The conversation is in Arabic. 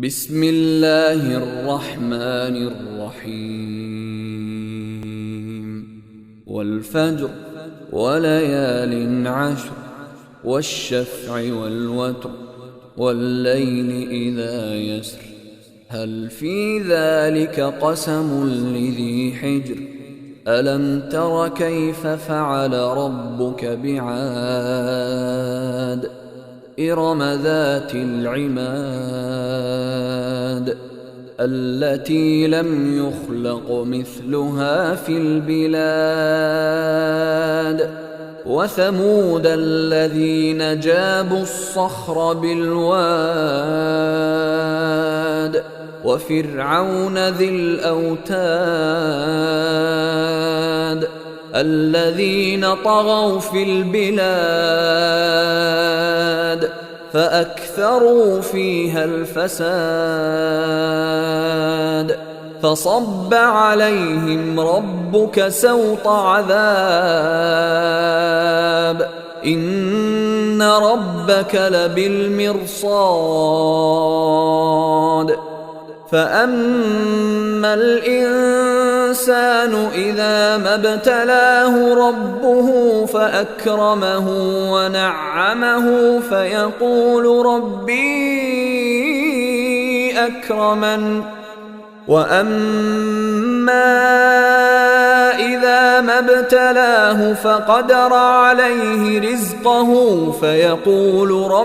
بسم الله الرحمن الرحيم والفجر وليال عشر والشفع والوتر والليل إذا يسر هل في ذلك قسم لذي حجر ألم تر كيف فعل ربك بعاد إرم ذات العماد التي لم يخلق مثلها في البلاد وثمود الذين جابوا الصخر بالواد وفرعون ذي الأوتاد الذين طغوا في البلاد فأكثروا فيها الفساد فصب عليهم ربك سوط عذاب إن ربك لبالمرصاد فأما الإنسان إذا ما ابتلاه ربه فأكرمه ونعمه فيقول ربي أكرمن وأما إذا ما ابتلاه فقدر عليه رزقه فيقول ربي